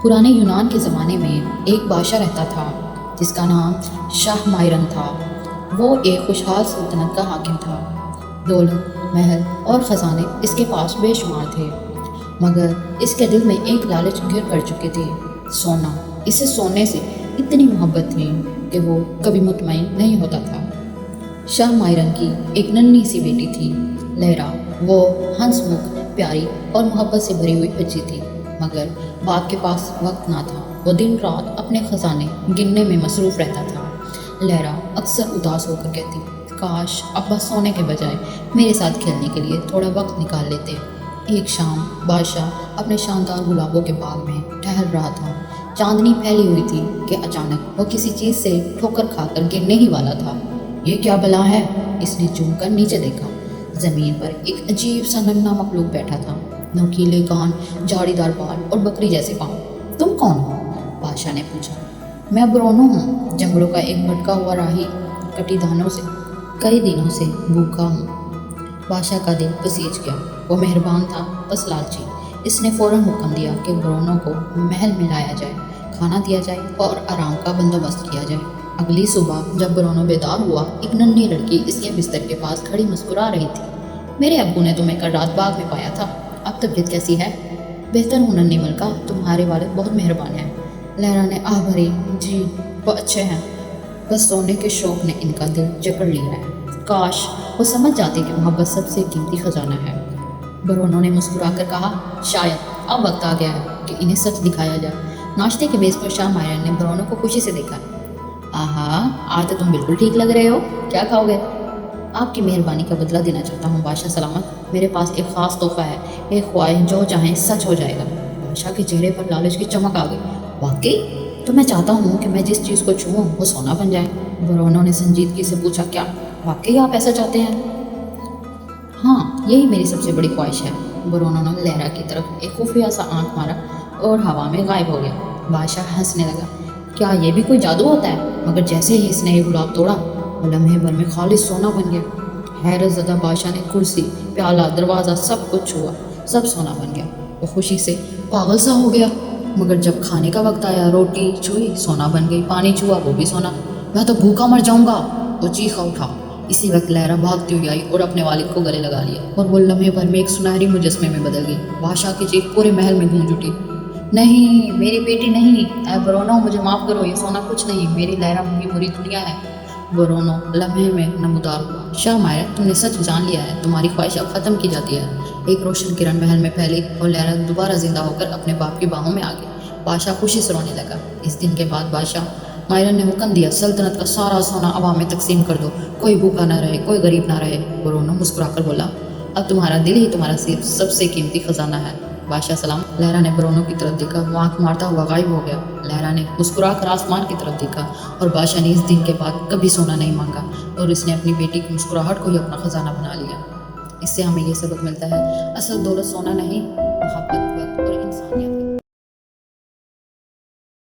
پرانے یونان کے زمانے میں ایک بادشاہ رہتا تھا جس کا نام شاہ مائرن تھا۔ وہ ایک خوشحال سلطنت کا حاکم تھا۔ دولت، محل اور خزانے اس کے پاس بے شمار تھے، مگر اس کے دل میں ایک لالچ گھر کر چکے تھے، سونا۔ اسے سونے سے اتنی محبت تھی کہ وہ کبھی مطمئن نہیں ہوتا تھا۔ شاہ مائرن کی ایک ننھی سی بیٹی تھی، لیرا۔ وہ ہنس مکھ، پیاری اور محبت سے بھری ہوئی بچی تھی، مگر باپ کے پاس وقت نہ تھا۔ وہ دن رات اپنے خزانے گننے میں مصروف رہتا تھا۔ لیرا اکثر اداس ہو کر کہتی، کاش ابا سونے کے بجائے میرے ساتھ کھیلنے کے لیے تھوڑا وقت نکال لیتے۔ ایک شام بادشاہ اپنے شاندار گلابوں کے باغ میں ٹہل رہا تھا۔ چاندنی پھیلی ہوئی تھی کہ اچانک وہ کسی چیز سے ٹھوکر کھا کر گرنے ہی والا تھا۔ یہ کیا بلا ہے؟ اس نے جھوم کر نیچے دیکھا۔ زمین پر ایک عجیب سا ننھا مخلوق بیٹھا تھا، نوکیلے کان، جھاڑی دار بال اور بکری جیسے پاؤں۔ تم کون ہو؟ بادشاہ نے پوچھا۔ میں برونو ہوں، جنگلوں کا ایک بھٹکا ہوا راہی، کٹی دھانوں سے کئی دنوں سے بھوکا ہوں۔ بادشاہ کا دل پسیج گیا۔ وہ مہربان تھا بس لالچی۔ اس نے فوراً حکم دیا کہ برونو کو محل میں لایا جائے، کھانا دیا جائے اور آرام کا بندوبست کیا جائے۔ اگلی صبح جب برونو بیدار ہوا، ایک ننھی لڑکی اس کے بستر کے پاس کھڑی مسکرا رہی تھی۔ میرے ابو نے تمہیں کل رات باغ میں پایا تھا، اب طبیعت کیسی ہے؟ بہتر ہوں ننھی ملکہ، تمہارے والد بہت مہربان ہیں۔ لیرا نے آہ بھری، جی وہ اچھے ہیں، بس سونے کے شوق نے ان کا دل جکڑ لیا ہے۔ کاش وہ سمجھ جاتے کہ محبت سب سے قیمتی خزانہ ہے۔ برونو نے مسکرا کر کہا، شاید اب وقت آ گیا ہے کہ انہیں سچ دکھایا جائے۔ ناشتے کے میز پر شاہ مائرن نے برونو کو خوشی سے دیکھا۔ آہا، آج تو تم بالکل ٹھیک لگ رہے ہو، کیا کھاؤ گے؟ آپ کی مہربانی کا بدلہ دینا چاہتا ہوں بادشاہ سلامت۔ میرے پاس ایک خاص تحفہ ہے، ایک خواہش جو چاہیں سچ ہو جائے گا۔ بادشاہ کے چہرے پر لالچ کی چمک آ گئی۔ واقعی؟ تو میں چاہتا ہوں کہ میں جس چیز کو چھوؤں وہ سونا بن جائے۔ برونو نے سنجیدگی سے پوچھا، کیا واقعی آپ ایسا چاہتے ہیں؟ ہاں، یہی میری سب سے بڑی خواہش ہے۔ برونو نے لیرا کی طرف ایک خفیہ سا آنکھ مارا اور ہوا میں غائب ہو گیا۔ بادشاہ ہنسنے لگا، کیا یہ بھی کوئی جادو ہوتا ہے؟ مگر جیسے ہی اس نے یہ گلاب توڑا، وہ لمحے بھر میں خالص سونا بن گیا۔ حیرت زدہ بادشاہ نے کرسی، پیالہ، دروازہ سب کچھ چھوا، سب سونا بن گیا۔ وہ خوشی سے پاگل سا ہو گیا۔ مگر جب کھانے کا وقت آیا، روٹی چھوئی، سونا بن گئی، پانی چھوا، وہ بھی سونا۔ میں تو بھوکا مر جاؤں گا، وہ چیخا اٹھا۔ اسی وقت لیرا بھاگتی ہوئی آئی اور اپنے والد کو گلے لگا لیا، اور وہ لمحے بھر میں ایک سنہری مجسمے میں بدل گئی۔ بادشاہ کی چیخ پورے محل میں گونج اٹھی، نہیں میری بیٹی نہیں، اے برونو مجھے معاف کرو، یہ سونا کچھ نہیں، میری لیرا کی بری دنیا ہے۔ برونو لمحے میں نمودار ہوا۔ شاہ مائرن، تم نے سچ جان لیا ہے، تمہاری خواہش اب ختم کی جاتی ہے۔ ایک روشن کرن محل میں پھیلی اور لیرا دوبارہ زندہ ہو کر اپنے باپ کی باہوں میں آ گئی۔ بادشاہ خوشی سے رونے لگا۔ اس دن کے بعد بادشاہ مائرن نے حکم دیا، سلطنت کا سارا سونا عوام میں تقسیم کر دو، کوئی بھوکا نہ رہے، کوئی غریب نہ رہے۔ برونو مسکرا کر بولا، اب تمہارا دل ہی تمہارا صرف سب سے قیمتی خزانہ ہے بادشاہ سلام۔ لیرا نے برونو کی طرف دیکھا، وہ آنکھ مارتا ہوا غائب ہو گیا۔ لیرا نے مسکرا کر آسمان کی طرف دیکھا، اور بادشاہ نے اس دن کے بعد کبھی سونا نہیں مانگا، اور اس نے اپنی بیٹی کی مسکراہٹ کو ہی اپنا خزانہ بنا لیا۔ اس سے ہمیں یہ سبق ملتا ہے، اصل دولت سونا نہیں، محبت، وقت اور انسانیت